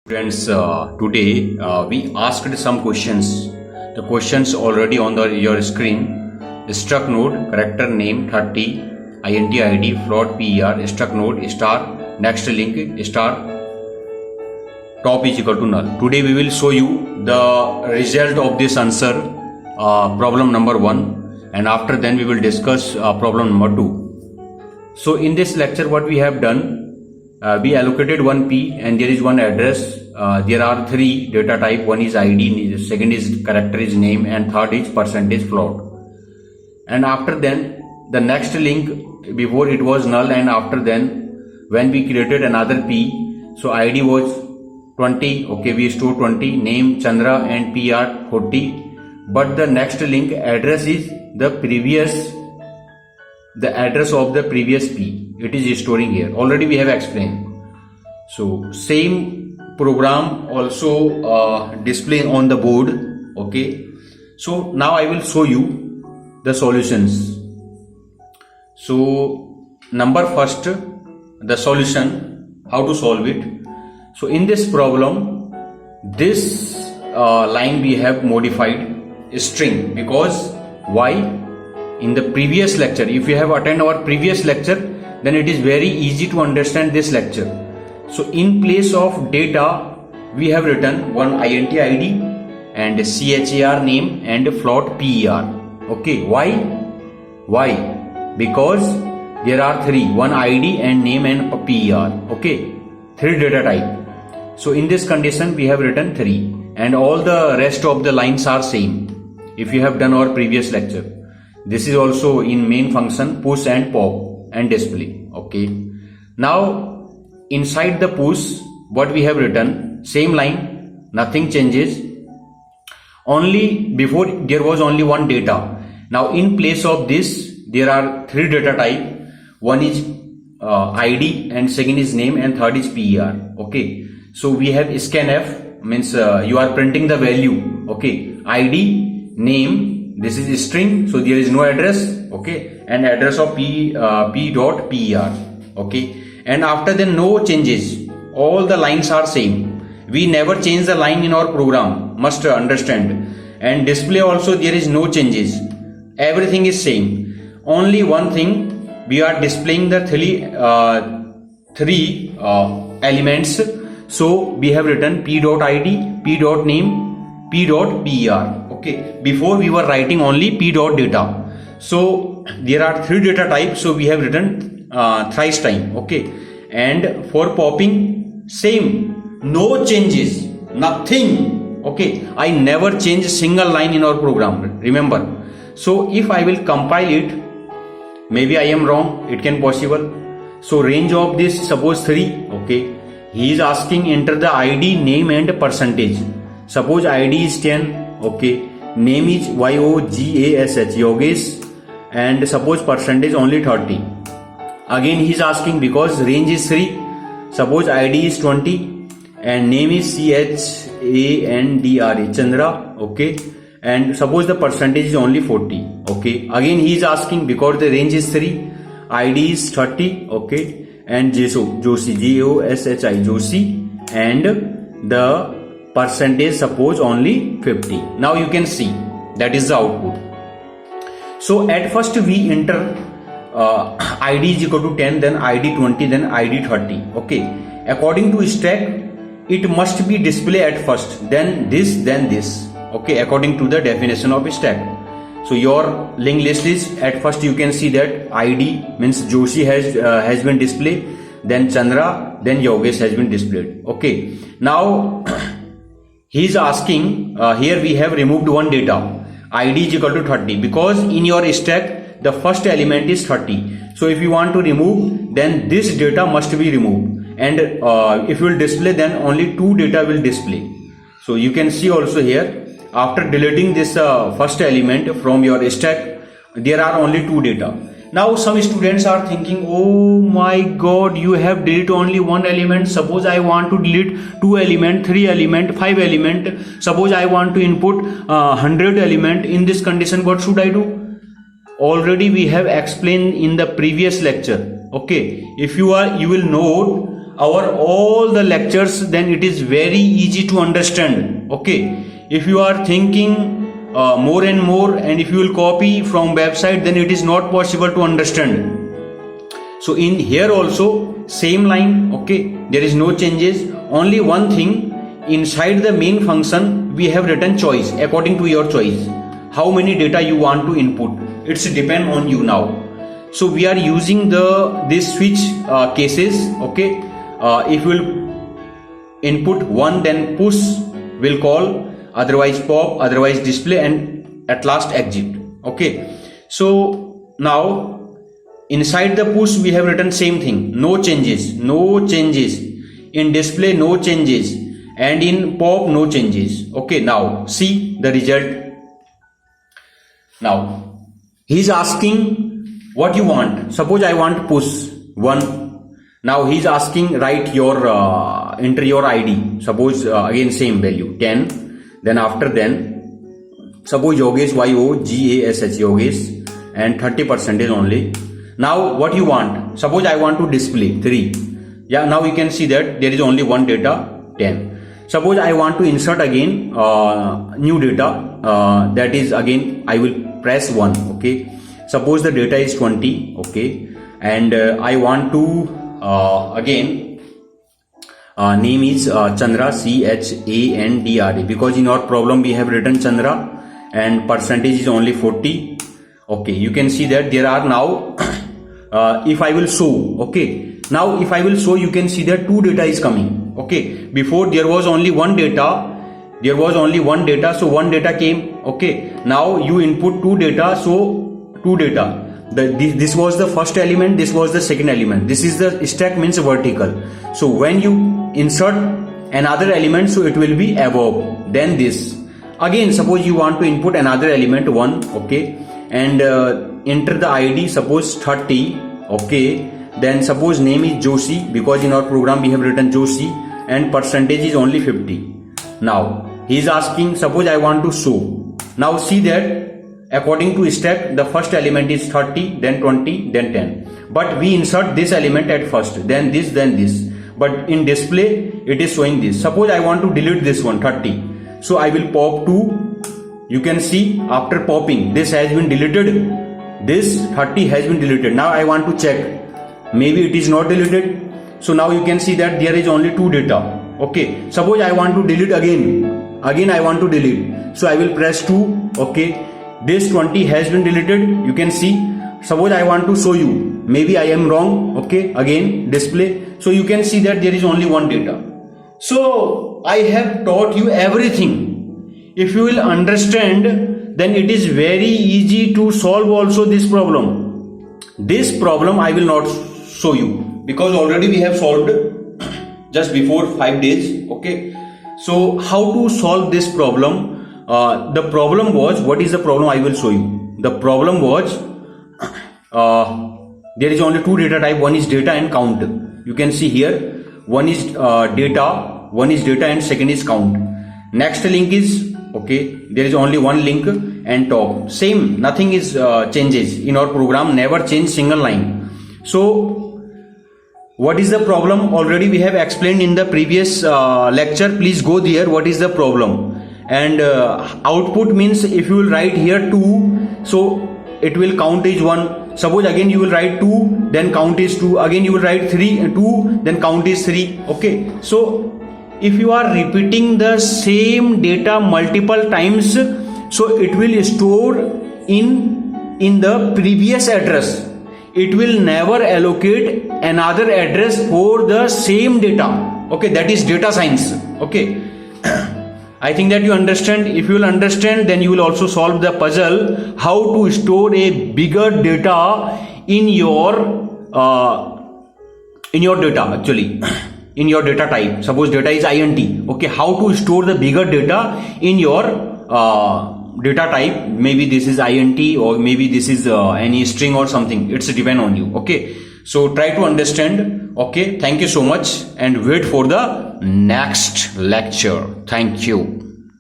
Friends, today we asked some questions. The questions already on your screen. Struct node, character name 30, int id, float per, struct node star, next link star, top is equal to null. Today we will show you the result of this answer, problem number 1, and after then we will discuss problem number 2. So in this lecture what we have done, we allocated one P and there is one address. There are three data type. One is ID, second is character is name, and third is percentage float. And after then the next link, before it was null, and after then when we created another P, so ID was 20, okay, we store 20, name Chandra and PR 40, but the next link address is the address of the previous P. It is storing here. Already we have explained. So same program also display on the board. Okay. So now I will show you the solutions. So number first, the solution, how to solve it. So in this problem, this line we have modified string, because why? In the previous lecture, if you have attended our previous lecture, then it is very easy to understand this lecture. So in place of data, we have written one int id and char name and float per. Okay, why? Because there are three, one id and name and per. Okay, three data type. So in this condition we have written 3, and all the rest of the lines are same. If you have done our previous lecture, this is also in main function push and pop and display. Okay, now inside the push what we have written, same line, nothing changes, only before there was only one data. Now in place of this there are three data type. One is id and second is name and third is per. Okay, so we have scanf, means you are printing the value. Okay, id, name, this is string, so there is no address. Okay, and address of p dot per. Okay, and after then no changes, all the lines are same. We never change the line in our program, must understand. And display also there is no changes, everything is same. Only one thing, we are displaying the three elements. So we have written p dot id, p dot name, p dot per. Okay, before we were writing only p dot data. So there are three data types, so we have written thrice time. Okay, and for popping same, no changes, nothing. Okay, I never change single line in our program, remember. So if I will compile it, maybe I am wrong, it can possible. So range of this, suppose 3. Okay, he is asking enter the id, name and percentage. Suppose id is 10. Okay, name is yogash, Yogesh, and suppose percentage only 30. Again he is asking, because range is 3, suppose id is 20 and name is chandra, Chandra. Okay, and suppose the percentage is only 40. Okay, again he is asking, because the range is 3, id is 30. Okay, and Joshi, Joshi, and the percentage suppose only 50. Now you can see that is the output. So at first we enter id is equal to 10, then id 20, then id 30. Okay, according to stack it must be display at first, then this, then this. Okay, according to the definition of stack. So your linked list is, at first you can see that id means Joshi has been displayed, then Chandra, then Yogesh has been displayed. Okay, now he is asking, here we have removed one data, id is equal to 30, because in your stack the first element is 30. So if you want to remove, then this data must be removed, and if you will display, then only 2 data will display. So you can see also here, after deleting this first element from your stack, there are only 2 data. Now some students are thinking, oh my god, you have deleted only one element. Suppose I want to delete 2 element, 3 element, 5 element. Suppose I want to input 100 element. In this condition, what should I do? Already we have explained in the previous lecture. Okay, if you will note, our all the lectures, then it is very easy to understand. Okay, if you are thinking more and more, and if you will copy from website, then it is not possible to understand. So in here also same line. Okay, there is no changes, only one thing, inside the main function we have written choice, according to your choice, how many data you want to input. It's depend on you now. So we are using this switch cases. Okay, if you will input one, then push will call, otherwise pop, otherwise display, and at last exit. Okay, so now inside the push we have written same thing, no changes, in display no changes, and in pop no changes. Okay, now see the result. Now he is asking what you want. Suppose I want push 1. Now he is asking write your enter your ID. Suppose again same value 10. Then after suppose Yogesh, YOGASH Yogesh, and 30% only. Now what you want? Suppose I want to display 3. Yeah, now you can see that there is only one data 10. Suppose I want to insert again new data, that is again I will press 1. Okay, suppose the data is 20. Okay, and I want to again name is Chandra, CHANDRA, because in our problem we have written Chandra and percentage is only 40. Okay, you can see that there are now if I will show. Okay, now if I will show, you can see that 2 data is coming. Okay, before there was only one data, so one data came. Okay, now you input 2 data, so 2 data. This was the first element, this was the second element. This is the stack, means vertical. So when you insert another element, so it will be above, then this. Again, suppose you want to input another element 1. Okay, and enter the ID, suppose 30. Okay, then suppose name is Joshi, because in our program we have written Joshi, and percentage is only 50. Now he is asking, suppose I want to show. Now see that according to stack, the first element is 30, then 20, then 10. But we insert this element at first, then this, then this. But in display, it is showing this. Suppose I want to delete this one, 30. So I will pop 2. You can see after popping, this has been deleted. This 30 has been deleted. Now I want to check. Maybe it is not deleted. So now you can see that there is only 2 data. Okay, suppose I want to delete again. Again I want to delete. So I will press 2. Okay, this 20 has been deleted. You can see. Suppose I want to show you. Maybe I am wrong. Okay, again display. So you can see that there is only one data. So I have taught you everything. If you will understand, then it is very easy to solve also this problem. This problem I will not show you, because already we have solved just before 5 days. Okay, so how to solve this problem? The problem was, what is the problem? I will show you. The problem was there is only 2 data type. One is data and count. You can see here, one is data and second is count. Next link is, okay, there is only one link, and top same, nothing is changes in our program, never change single line. So what is the problem? Already we have explained in the previous lecture. Please go there. What is the problem? And output means, if you will write here 2, so it will count is 1. Suppose again you will write 2, then count is 2. Again you will write 2, then count is 3. Okay, so if you are repeating the same data multiple times, so it will store in the previous address. It will never allocate another address for the same data. Okay, that is data science. Okay, I think that you understand. If you will understand, then you will also solve the puzzle how to store a bigger data in your data, actually in your data type. Suppose data is int. Okay, how to store the bigger data in your data type. Maybe this is int, or maybe this is any string or something. It's depend on you. Okay, so try to understand. Okay, thank you so much, and wait for the next lecture. Thank you.